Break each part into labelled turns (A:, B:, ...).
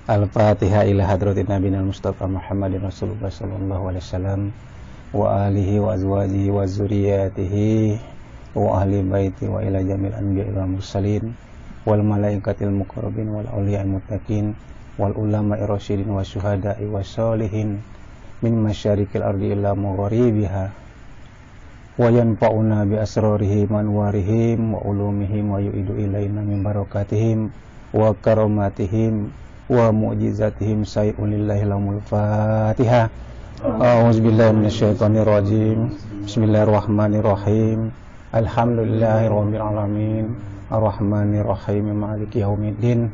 A: Al-Fatihah ila hadratin Nabi Mustafa Muhammadin Rasulullah sallallahu alaihi wasallam wa alihi wa azwajihi wa zuriyatihi wa ahli baiti wa ila jamil anbiya'i wal mursalin wal malaikatil muqarrabin wal awliya'il muttaqin wal ulama'i rasyidin wa syuhada'i wa sholihin min masyarikil ardi ila magharibiha wa yanfa'una bi asrarihim anwarihim wa ulumihim wa yu'idu ilaina min barakatihim wa karamatihim wa mu'jizatihim say'un lillahi lamul Fatihah. A'udzubillahi minasyaitonir rajim. Bismillahirrahmanirrahim. Alhamdulillahirabbil alamin. Arrahmanir rahim. Maliki yaumiddin.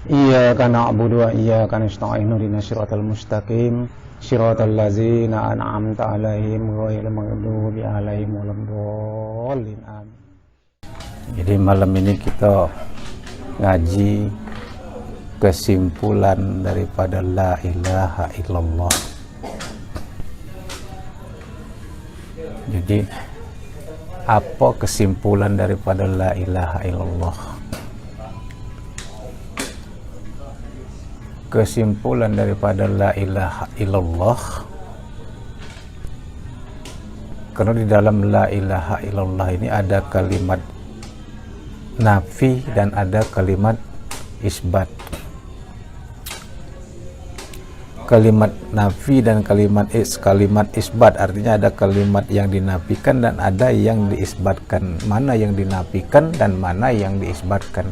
A: Iyyaka na'budu wa iyyaka nasta'in. Ihdinas siratal mustaqim. Siratal ladzina an'amta 'alaihim ghairil maghdubi 'alaihim waladdallin. Amin. Jadi malam ini kita ngaji kesimpulan daripada la ilaha illallah. Jadi apa kesimpulan daripada la ilaha illallah? Kesimpulan daripada la ilaha illallah, karena di dalam la ilaha illallah ini ada kalimat nafi dan ada kalimat isbat. Kalimat nafi dan kalimat isbat artinya ada kalimat yang dinafikan dan ada yang diisbatkan. Mana yang dinafikan dan mana yang diisbatkan?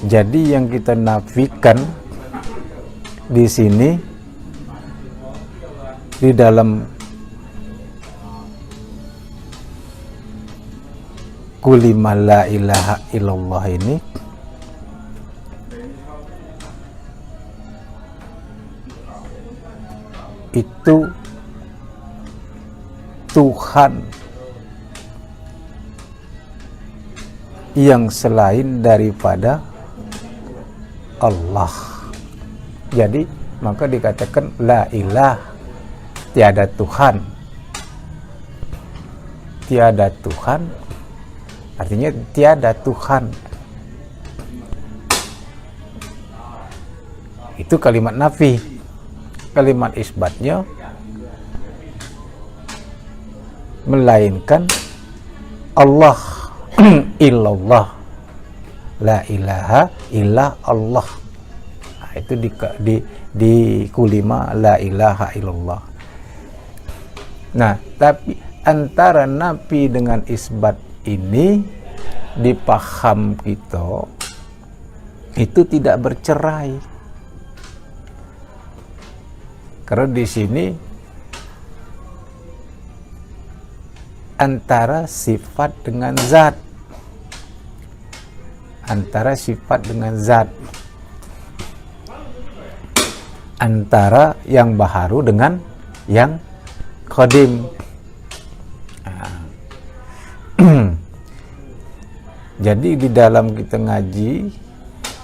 A: Jadi yang kita nafikan di sini di dalam kulimah la ilaha illallah ini itu Tuhan yang selain daripada Allah. Jadi maka dikatakan la ilah, tiada Tuhan. Tiada Tuhan artinya tiada Tuhan. Itu kalimat nafi. Kalimat isbatnya melainkan Allah illallah, la ilaha illa Allah. Nah, itu di kulima la ilaha illallah. Nah, tapi antara nafi dengan isbat ini dipaham kita itu tidak bercerai. Karena di sini antara sifat dengan zat, antara sifat dengan zat, antara yang baharu dengan yang qadim. Jadi di dalam kita ngaji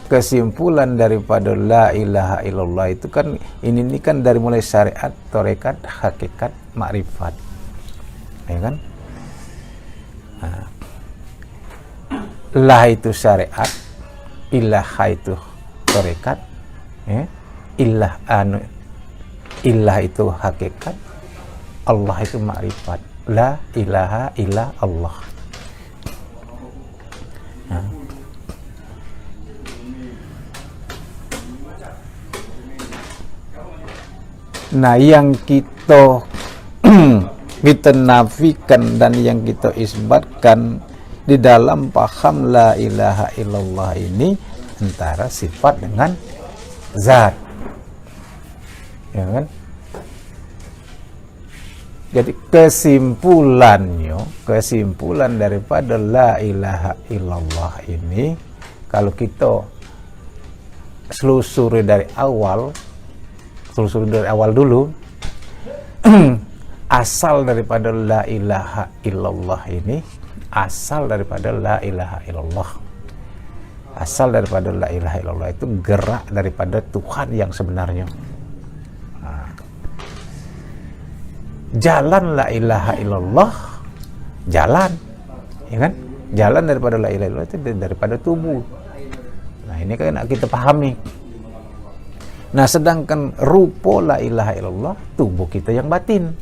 A: kesimpulan daripada la ilaha illallah itu kan ini kan dari mulai syariat, tarekat, hakikat, makrifat, ya kan? Nah, la itu syariat, ilaha itu tarekat, ya? Ilah itu hakikat, Allah itu makrifat. La ilaha illa Allah. Nah, yang kita nafikan dan yang kita isbatkan di dalam paham la ilaha illallah ini antara sifat dengan zat, ya kan? Jadi kesimpulan daripada la ilaha illallah ini, kalau kita selusuri dari awal dulu, asal daripada la ilaha illallah ini, asal daripada la ilaha illallah, asal daripada la ilaha illallah itu gerak daripada Tuhan yang sebenarnya. Jalan la ilaha illallah, jalan, ya kan? Jalan daripada la ilaha illallah itu daripada tubuh. Nah, ini kan kita pahami. Nah, sedangkan rupa la ilaha illallah tubuh kita yang batin.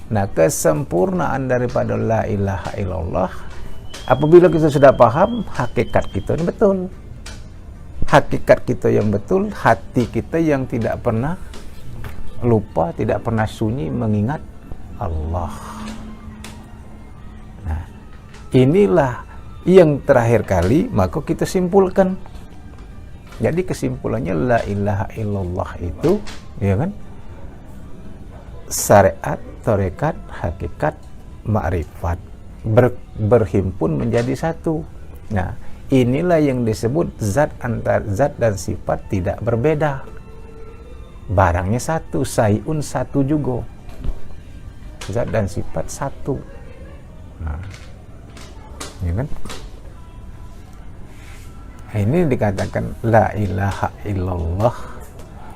A: Nah, kesempurnaan daripada la ilaha illallah apabila kita sudah paham hakikat kita ini betul. Hakikat kita yang betul, hati kita yang tidak pernah lupa, tidak pernah sunyi mengingat Allah. Nah, inilah yang terakhir kali maka kita simpulkan. Jadi kesimpulannya la ilaha illallah itu, ya kan? Syariat, tarekat, hakikat, ma'rifat berhimpun menjadi satu. Nah, inilah yang disebut zat antar zat dan sifat tidak berbeda. Barangnya satu, sayun satu juga. Zat dan sifat satu. Nah, ya kan? Nah, ini dikatakan la ilaha illallah,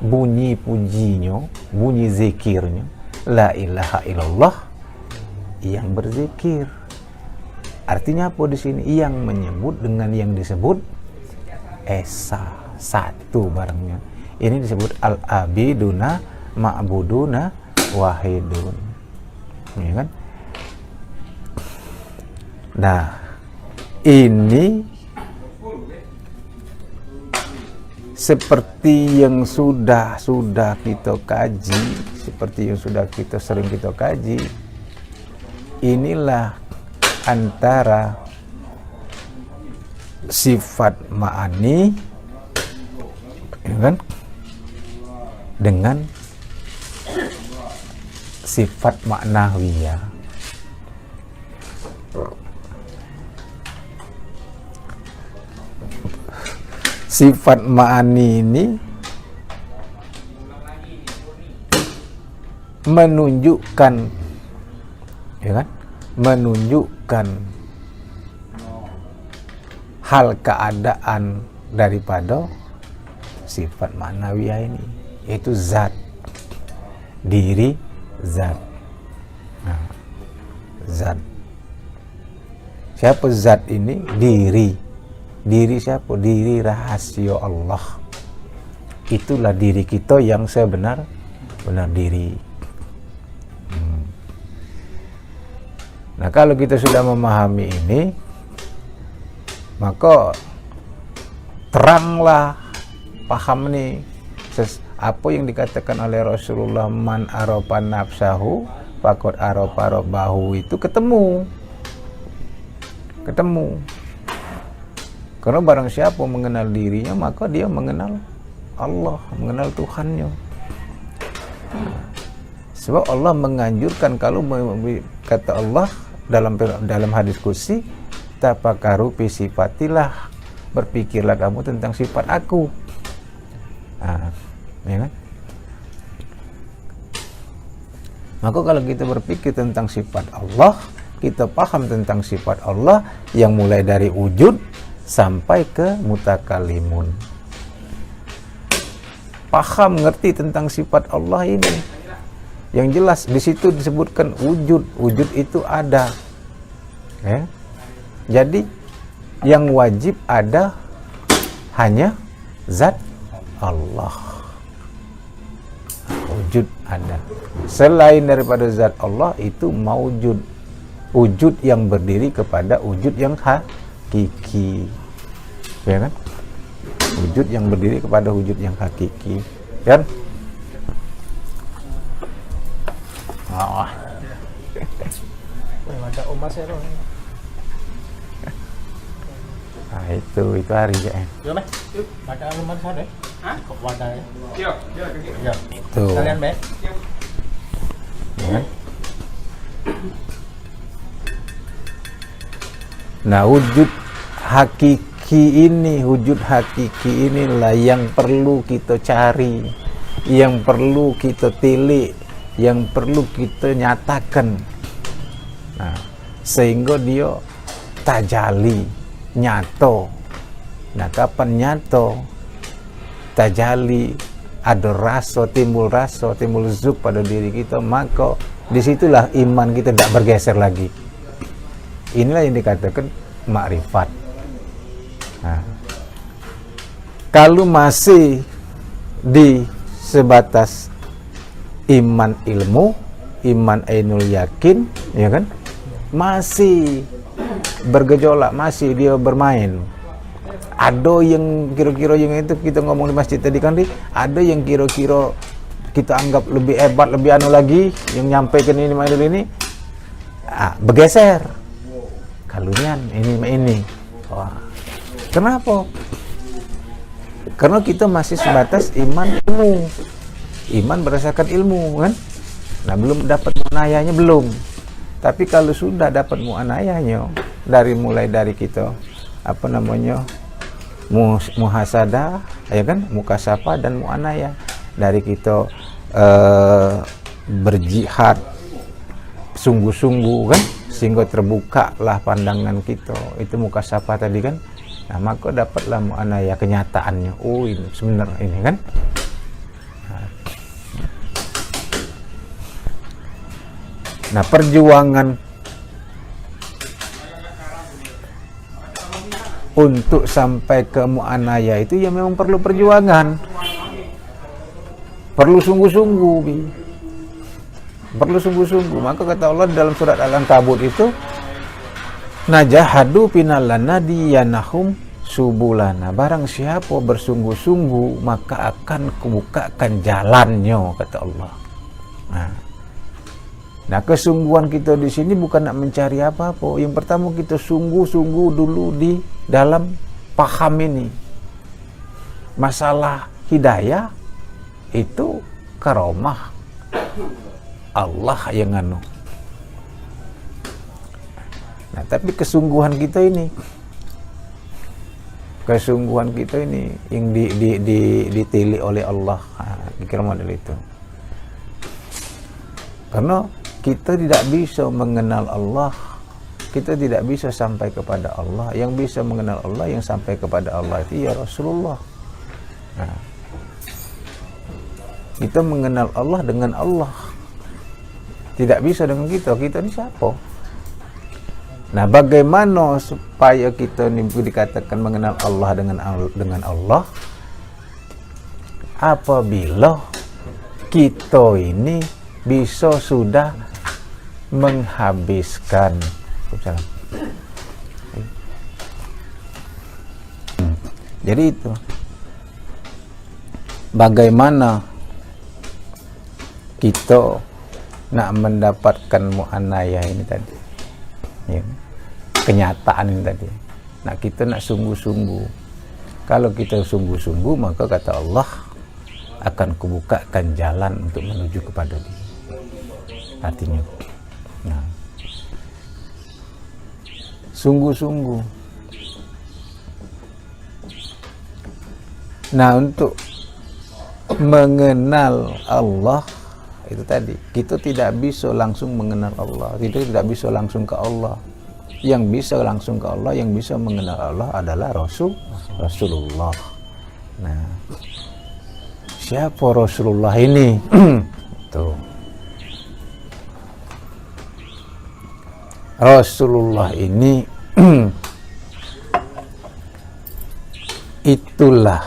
A: bunyi pujinya, bunyi zikirnya, la ilaha illallah yang berzikir. Artinya apa di sini? Yang menyebut dengan yang disebut esa, satu barangnya. Ini disebut al-abiduna ma'buduna wahidun. Ya kan? Nah, ini seperti yang sudah kita kaji, seperti yang sudah kita sering kita kaji. Inilah antara sifat ma'ani, ya kan, dengan sifat maknawiyah. Sifat ma'ani ini menunjukkan, ya kan, menunjukkan hal keadaan daripada sifat ma'nawiyah ini, yaitu zat, diri, zat. Nah, zat. Siapa zat ini? Diri. Diri siapa? Diri rahasia Allah. Itulah diri kita yang sebenar-benar diri. Nah, kalau kita sudah memahami ini, maka teranglah, paham nih apa yang dikatakan oleh Rasulullah, man arafa nafsahu faqad arafa rabbahu, itu ketemu. Karena barang siapa mengenal dirinya, maka dia mengenal Allah, mengenal Tuhannya. Sebab Allah menganjurkan, kalau kata Allah dalam hadis qudsi, tafakkaru fi sifatilah, berpikirlah kamu tentang sifat aku. Nah, ya kan? Maka kalau kita berpikir tentang sifat Allah, kita paham tentang sifat Allah yang mulai dari wujud sampai ke mutakalimun. Paham, ngerti tentang sifat Allah ini. Yang jelas di situ disebutkan wujud. Wujud itu ada. Ya. Jadi yang wajib ada hanya zat Allah. Wujud ada. Selain daripada zat Allah itu maujud. Wujud yang berdiri kepada wujud yang hakiki. Ya kan? Wujud yang berdiri kepada wujud yang hakiki. Kan? Oh.
B: Ada omas ya,
A: Nah, itu hari ya.
B: Yo, Mas. Yuk, ada omas ada. Hah? Kok wadah ya? Yo.
A: Itu.
B: Kalian, Mbak.
A: Ya. Nah, wujud hakiki inilah yang perlu kita cari, yang perlu kita tilik, yang perlu kita nyatakan. Nah, sehingga dia tajali, nyato. Nah, kapan nyato, tajali, ada rasa, timbul zuk pada diri kita, maka
C: disitulah iman kita tidak bergeser lagi. Inilah yang dikatakan makrifat. Nah, kalau masih di sebatas iman ilmu, iman ainul yakin, ya kan, masih bergejolak, masih dia bermain. Ada yang kira-kira yang itu kita ngomong di masjid tadi kan, ada yang kira-kira kita anggap lebih hebat, lebih anu lagi, yang nyampaikan ini bergeser. Kalunian ini. Wah. Kenapa? Karena kita masih sebatas iman ilmu. Iman berdasarkan ilmu kan? Nah, belum dapat mu'anayahnya belum. Tapi kalau sudah dapat mu'anayahnya mulai dari kita muhasadah, ya kan, mukasafah dan mu'anayah, dari kita berjihad sungguh-sungguh kan, sehingga terbukalah pandangan kita, itu mukasafah tadi kan. Nah, maka dapatlah mu'anayah kenyataannya. Oh, ini sebenarnya ini kan. Nah, perjuangan untuk sampai ke mu'anayah itu ya memang perlu perjuangan, perlu sungguh-sungguh, perlu sungguh-sungguh. Maka kata Allah dalam surat Al-Ankabut itu, najahadu pinalana diyanahum subulana, barang siapa bersungguh-sungguh maka akan kubukakan jalannya, kata Allah. Nah, kesungguhan kita di sini bukan nak mencari apa-apa. Yang pertama kita sungguh-sungguh dulu di dalam paham ini. Masalah hidayah itu karomah Allah yang anu. Nah, tapi kesungguhan kita ini yang ditilik oleh Allah. Kira model itu. Karena kita tidak bisa mengenal Allah, kita tidak bisa sampai kepada Allah. Yang bisa mengenal Allah, yang sampai kepada Allah itu ya Rasulullah. Nah, kita mengenal Allah dengan Allah, tidak bisa dengan kita ini siapa? Nah, bagaimana supaya kita ini dikatakan mengenal Allah dengan Allah? Apabila kita ini bisa sudah menghabiskan jadi itu bagaimana kita nak mendapatkan mu'anayah ini tadi, ya, kenyataan ini tadi. Nah, kita nak sungguh-sungguh. Kalau kita sungguh-sungguh, maka kata Allah akan kubukakan jalan untuk menuju kepada Dia. Artinya, nah, sungguh-sungguh. Nah, untuk mengenal Allah itu tadi, kita tidak bisa langsung mengenal Allah, kita tidak bisa langsung ke Allah. Yang bisa langsung ke Allah, yang bisa mengenal Allah adalah Rasulullah. Nah, siapa Rasulullah ini? Tuh. Rasulullah ini itulah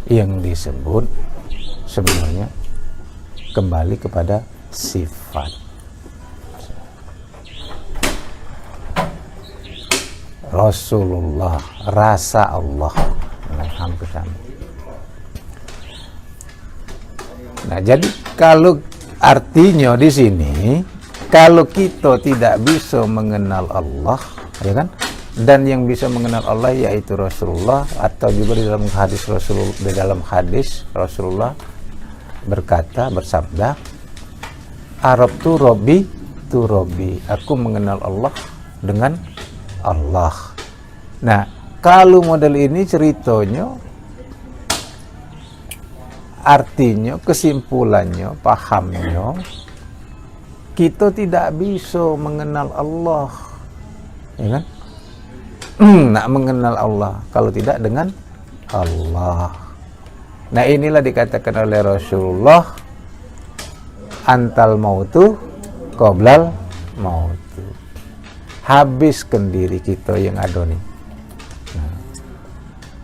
C: yang disebut sebenarnya kembali kepada sifat. Rasulullah, rasa Allah. Hampir sama. Nah, jadi kalau artinya di sini, kalau kita tidak bisa mengenal Allah, ya kan? Dan yang bisa mengenal Allah yaitu Rasulullah, atau juga di dalam hadis Rasulullah bersabda, Arab tu Robbi, aku mengenal Allah dengan Allah. Nah, kalau model ini ceritanya, artinya, kesimpulannya, pahamnya, kita tidak bisa mengenal Allah, ya kan? Nak mengenal Allah kalau tidak dengan Allah. Nah, inilah dikatakan oleh Rasulullah, antal mautu qoblal mautu. Habiskan diri kita yang ado nih.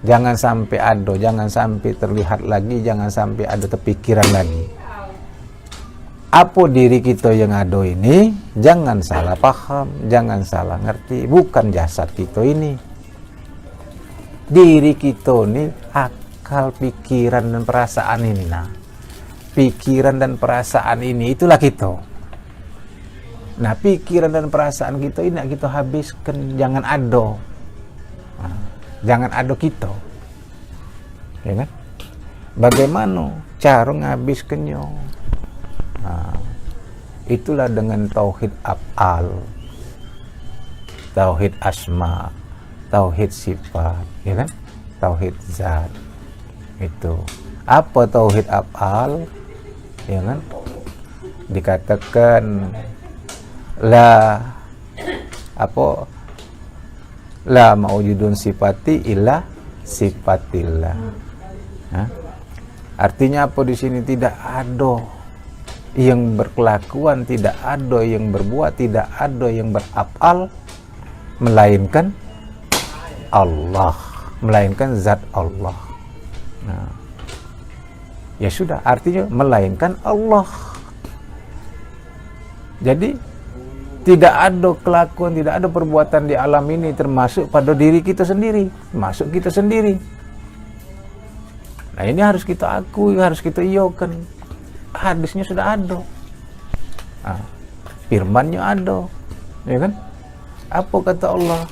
C: Jangan sampai ado, jangan sampai terlihat lagi, jangan sampai ada terpikiran lagi. Apa diri kita yang ado ini, jangan salah paham, jangan salah ngerti, bukan jasad kita ini. Diri kita ini akal, pikiran dan perasaan ini. Nah, pikiran dan perasaan ini itulah kita. Nah, pikiran dan perasaan kita ini kita habiskan, jangan ado. Nah, jangan ado kita. Ya kan? Bagaimana cara nghabiskannya? Nah, itulah dengan tauhid af'al, tauhid asma, tauhid sifat, ya kan? Tauhid zat. Itu. Apa tauhid af'al? Ya kan? Dikatakan la maujudun sifati illa sifatillah. Nah, artinya apa di sini? Tidak ada yang berkelakuan, tidak ada yang berbuat, tidak ada yang beraf'al melainkan Allah, melainkan zat Allah. Nah, ya sudah, artinya melainkan Allah. Jadi tidak ada kelakuan, tidak ada perbuatan di alam ini termasuk pada diri kita sendiri, masuk kita sendiri. Nah, ini harus kita akui, harus kita iyakan. Hadisnya sudah ada, nah, firmannya ada, ya kan? Apa kata Allah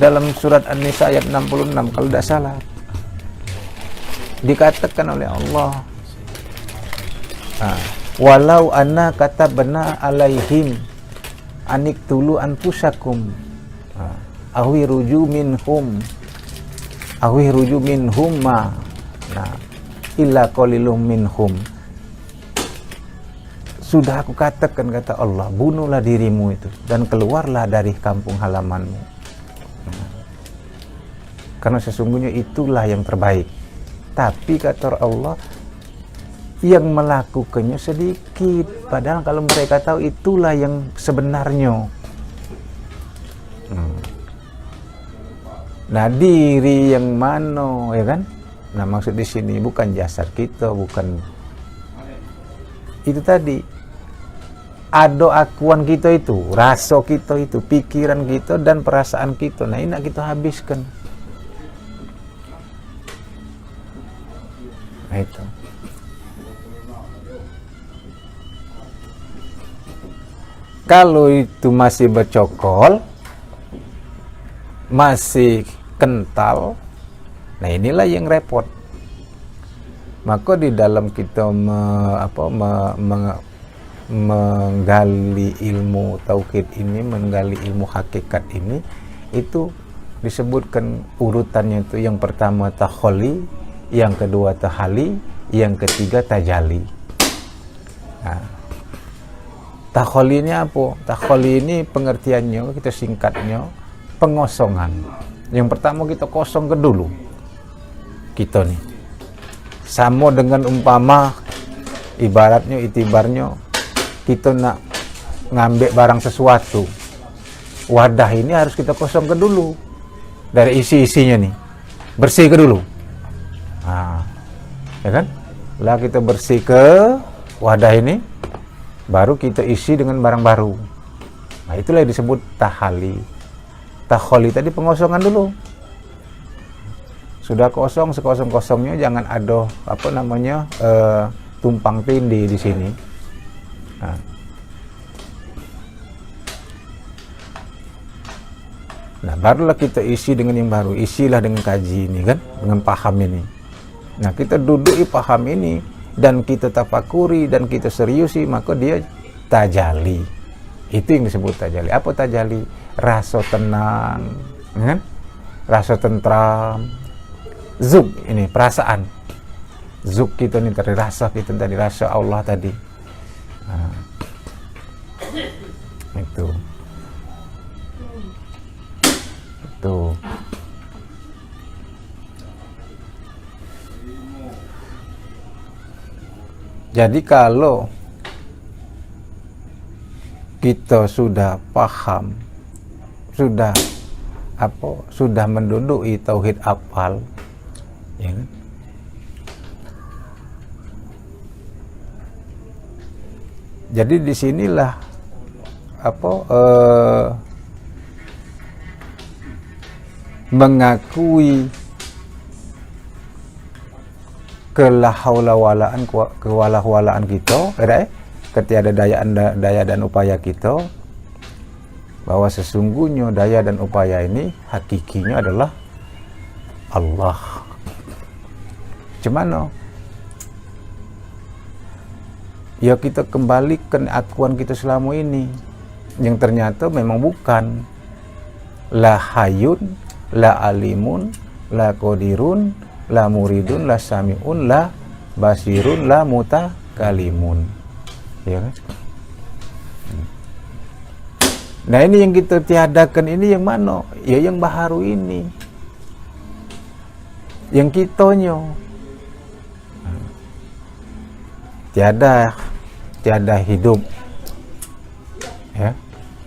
C: dalam surat An-Nisa ayat 66 kalau tidak salah? Dikatakan oleh Allah, walau anna katabna alaihim aniktulu anfusakum ahwi ruju minhum ma illa qalilum minhum. Sudah aku katakan, kata Allah, bunuhlah dirimu itu dan keluarlah dari kampung halamanmu, karena sesungguhnya itulah yang terbaik. Tapi kata Allah, yang melakukannya sedikit, padahal kalau mereka tahu itulah yang sebenarnya. Nah, diri yang mana, ya kan? Nah, maksud di sini bukan jasad kita, bukan itu tadi. Ada akuan kita itu, rasa kita itu, pikiran kita dan perasaan kita. Nah, ini nak kita habiskan. Nah, itu. Kalau itu masih bercokol, masih kental, nah inilah yang repot. Maka di dalam kita menggali ilmu tauhid ini, menggali ilmu hakikat ini, itu disebutkan urutannya itu, yang pertama takholi, yang kedua tahali, yang ketiga tajali. Nah, takholi ini apa? Takholi ini pengertiannya, kita singkatnya, pengosongan. Yang pertama kita kosong ke dulu. Kita nih. Sama dengan umpama, ibaratnya, itibarnya, kita nak ngambil barang sesuatu. Wadah ini harus kita kosong ke dulu. Dari isi-isinya nih. Bersih ke dulu. Nah, ya kan? Lah kita bersih ke wadah ini, baru kita isi dengan barang baru. Nah, itulah yang disebut tahali. Takholi tadi pengosongan dulu. Sudah kosong, sekosong-kosongnya, jangan ada tumpang tindih di sini. Nah, barulah kita isi dengan yang baru. Isilah dengan kaji ini kan, dengan paham ini. Nah, kita duduk paham ini dan kita tafakuri dan kita seriusi, maka dia tajali. Itu yang disebut tajali. Apa tajali? Rasa tenang, kan? Rasa tentram. Zuk ini perasaan. Zuk kita ini dari rasa kita, dari rasa Allah tadi. Nah, itu. Jadi kalau kita sudah paham, sudah mendudui tauhid afal, ya kan? Jadi disinilah mengakui kewalahwalaan kita, ketiada daya dan upaya kita, bahwa sesungguhnya daya dan upaya ini hakikinya adalah Allah. Cuman ya kita kembalikan akuan kita selama ini yang ternyata memang bukan la hayun, la alimun, la qadirun, la muridun, la sami'un, la basirun, la mutakalimun, ya kan? Nah ini yang kita tiadakan ini yang mana? Ya yang baharu ini, yang kitanya tiada hidup, ya.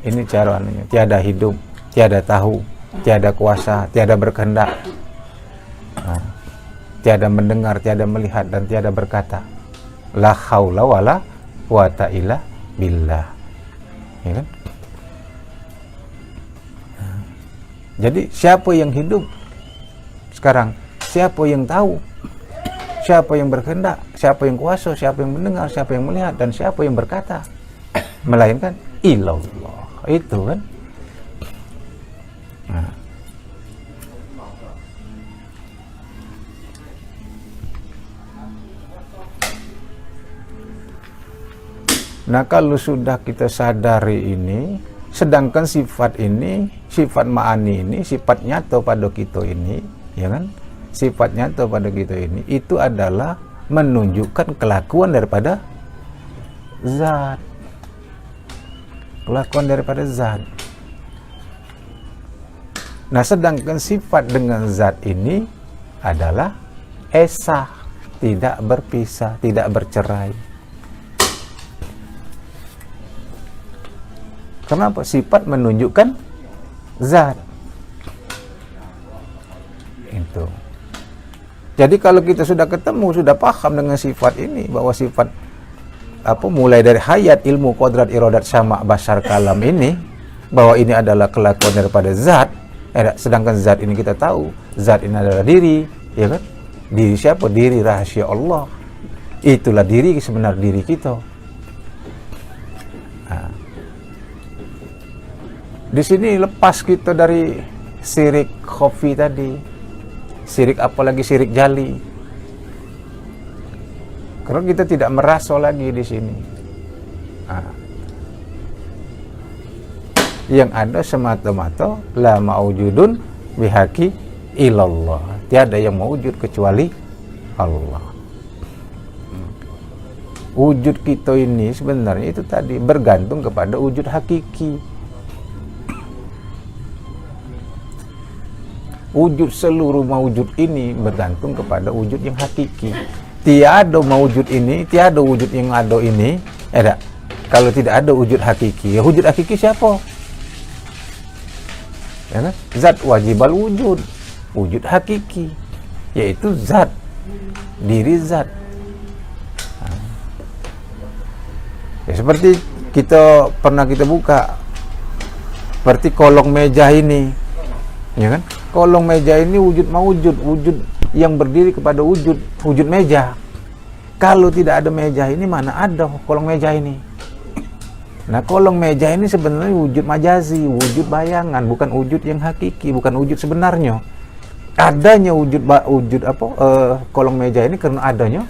C: Ini cara anunya, tiada hidup, tiada tahu, tiada kuasa, tiada berkehendak, tiada mendengar, tiada melihat, dan tiada berkata. La haula wala quwata illa billah, ya kan? Jadi siapa yang hidup sekarang? Siapa yang tahu? Siapa yang berkehendak? Siapa yang kuasa? Siapa yang mendengar? Siapa yang melihat? Dan siapa yang berkata? Melainkan ilallah. Itu kan. Nah kalau sudah kita sadari ini, sedangkan sifat ini, sifat ma'ani ini, sifat nyata pada kita ini, ya kan? Sifat nyata pada kita ini, itu adalah menunjukkan kelakuan daripada zat. Kelakuan daripada zat. Nah sedangkan sifat dengan zat ini adalah esa, tidak berpisah, tidak bercerai. Kenapa? Sifat menunjukkan zat. Itu. Jadi kalau kita sudah ketemu, sudah paham dengan sifat ini, bahwa sifat mulai dari hayat, ilmu, kodrat, irodat, sama, basar, kalam ini, bahwa ini adalah kelakuan daripada zat. Sedangkan zat ini kita tahu, zat ini adalah diri, ya kan? Diri siapa? Diri rahasia Allah. Itulah diri, sebenar diri kita. Nah. Di sini lepas kita dari syirik khafi tadi, syirik apalagi syirik jali. Karena kita tidak merasa lagi di sini. Nah. Yang ada semata-mata la maujudun bihaqi ilallah. Tiada yang mewujud kecuali Allah. Wujud kita ini sebenarnya itu tadi bergantung kepada wujud hakiki. Wujud seluruh mawujud ini bergantung kepada wujud yang hakiki. Tiada mawujud ini, tiada wujud yang ada ini, kalau tidak ada wujud hakiki, ya wujud hakiki siapa? Ya kan? Zat wajibal wujud, wujud hakiki, yaitu zat, diri zat. Ya, seperti kita pernah kita buka, seperti kolong meja ini, ya kan? Kolong meja ini wujud mawujud, wujud yang berdiri kepada wujud meja. Kalau tidak ada meja ini, mana ada kolong meja ini? Nah, kolong meja ini sebenarnya wujud majazi, wujud bayangan, bukan wujud yang hakiki, bukan wujud sebenarnya. Adanya kolong meja ini karena adanya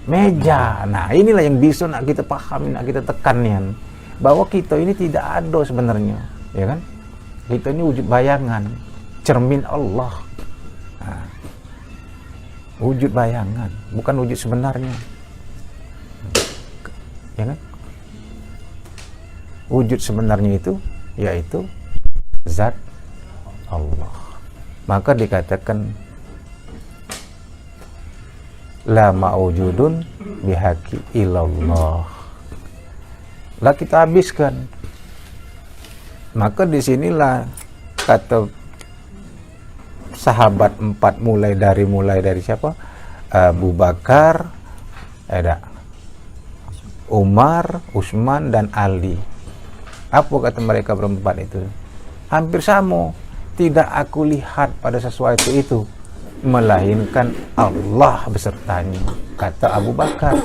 C: meja. Nah, inilah yang bisa nak kita pahami, nak kita tekankan, bahwa kita ini tidak ada sebenarnya, ya kan? Kita ini wujud bayangan, cermin Allah. Nah, wujud bayangan, bukan wujud sebenarnya, ya kan? Wujud sebenarnya itu yaitu zat Allah. Maka dikatakan la ma'ujudun bihaqi ilallah. Lah kita habiskan Maka disinilah kata sahabat 4 mulai dari siapa? Abu Bakar, Umar, Utsman dan Ali. Apa kata mereka berempat itu? Hampir sama. Tidak aku lihat pada sesuatu itu melainkan Allah besertanya, kata Abu Bakar,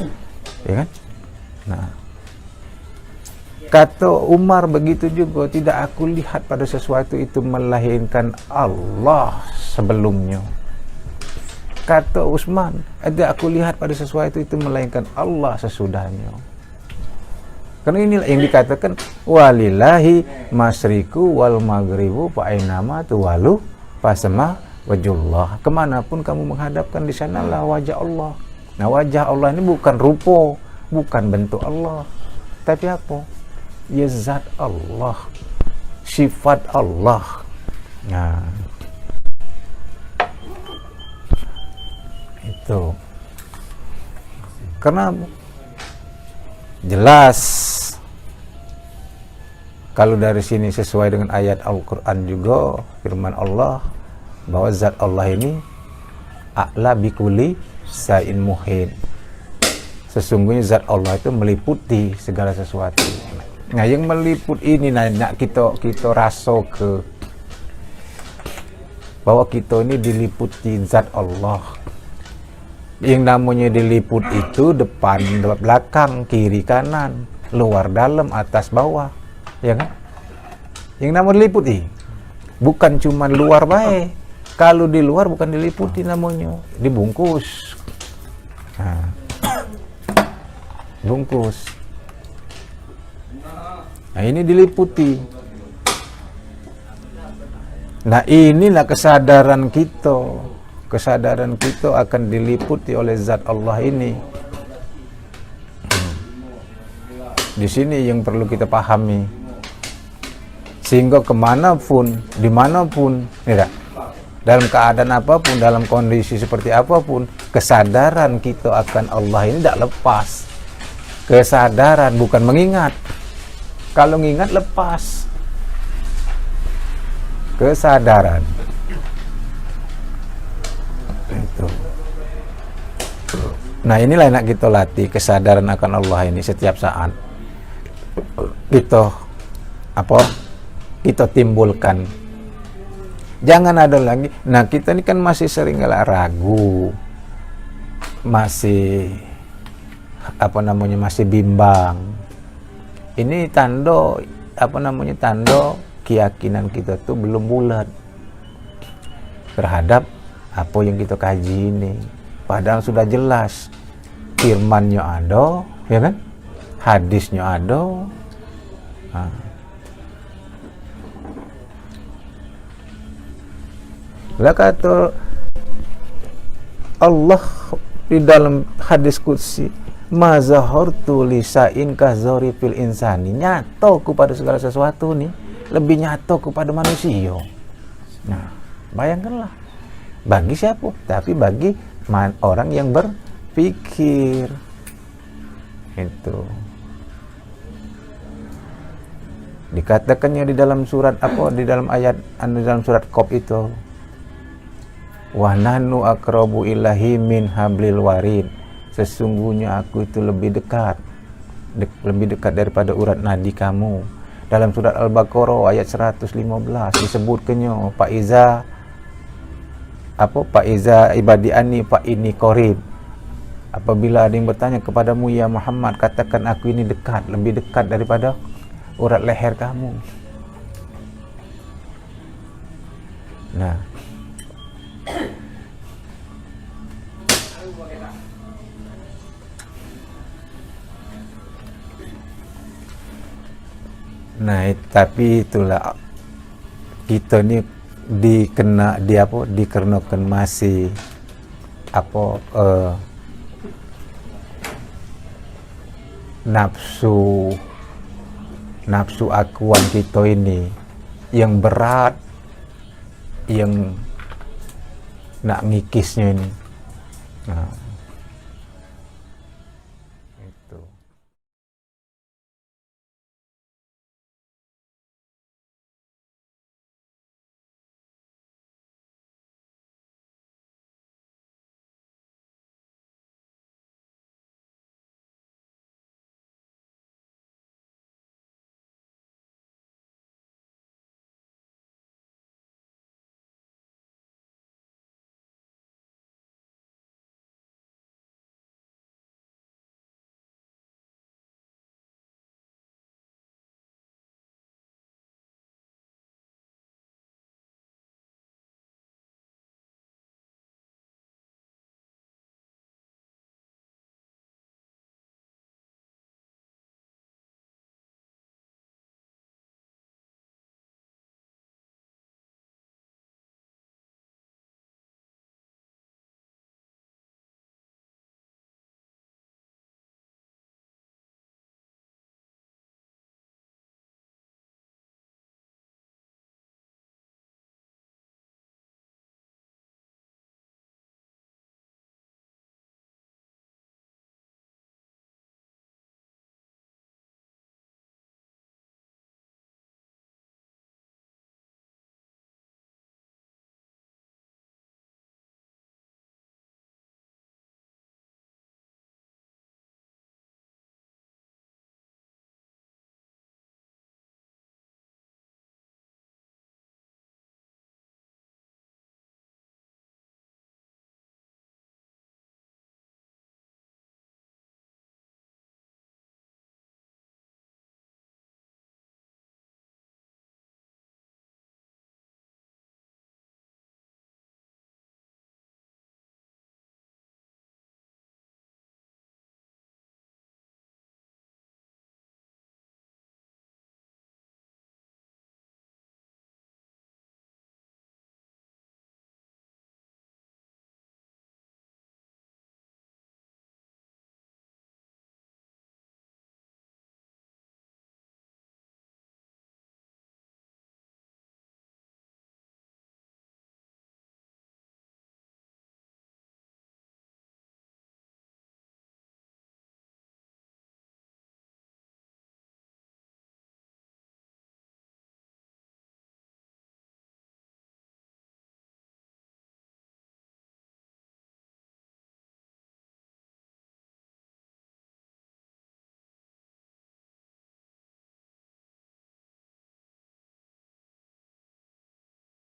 C: ya kan? Nah, kata Umar begitu juga, tidak aku lihat pada sesuatu itu melainkan Allah sebelumnya. Kata Utsman, tidak aku lihat pada sesuatu itu melainkan Allah sesudahnya. Karena inilah yang dikatakan walillahi masyriqu wal maghribu fa ainama tuwalu fasama wajhullah. Kemanapun kamu menghadapkan, di sanalah wajah Allah. Nah, wajah Allah ini bukan rupa, bukan bentuk Allah, tapi apa? Ya zat Allah, sifat Allah. Nah, itu karena jelas kalau dari sini sesuai dengan ayat Al-Quran juga, firman Allah bahwa zat Allah ini a'la bikuli sa'in muhin. Sesungguhnya zat Allah itu meliputi segala sesuatu. Nah, yang meliput ini nak kita rasa ke bahwa kita ini diliputi zat Allah. Yang namanya diliput itu depan, belakang, kiri, kanan, luar, dalam, atas, bawah, ya kan? Yang namanya diliputi bukan cuma luar baik. Kalau di luar bukan diliputi, namanya dibungkus. Nah, bungkus. Nah, ini diliputi. Nah, inilah kesadaran kita. Kesadaran kita akan diliputi oleh zat Allah ini. Di sini yang perlu kita pahami. Sehingga kemanapun, dimanapun, ya, dalam keadaan apapun, dalam kondisi seperti apapun, kesadaran kita akan Allah ini tidak lepas. Kesadaran bukan mengingat. Kalau mengingat lepas. Kesadaran. Itu. Nah, inilah yang kita latih, kesadaran akan Allah ini setiap saat. Kita timbulkan. Jangan ada lagi. Nah, kita ini kan masih sering ragu, masih masih bimbang. Ini tanda tanda keyakinan kita tuh belum bulat terhadap apa yang kita kaji ini. Padahal sudah jelas firmannya ada, ya kan? Hadisnya ada. Nah. Lah kata Allah di dalam hadis qudsi, ma zahartu lisain kahzori fil insani. Nyata kepada segala sesuatu nih, lebih nyata kepada manusia. Nah, bayangkanlah. Bagi siapa? Tapi bagi orang yang berpikir. Itu dikatakannya di dalam surat di dalam ayat di dalam surat Qaf itu, wa nahnu aqrabu ilahi min hablil warid. Sesungguhnya aku itu lebih dekat daripada urat nadi kamu. Dalam surat Al-Baqarah ayat 115 disebutkannya Pak Iza ibadi ani Pak ini qorib. Apabila ada yang bertanya kepadamu ya Muhammad, katakan aku ini dekat, lebih dekat daripada urat leher kamu. Nah, tapi itulah kita ini dikarenakan masih nafsu akuan kita ini yang berat, yang nak ngikisnya ini. Nah,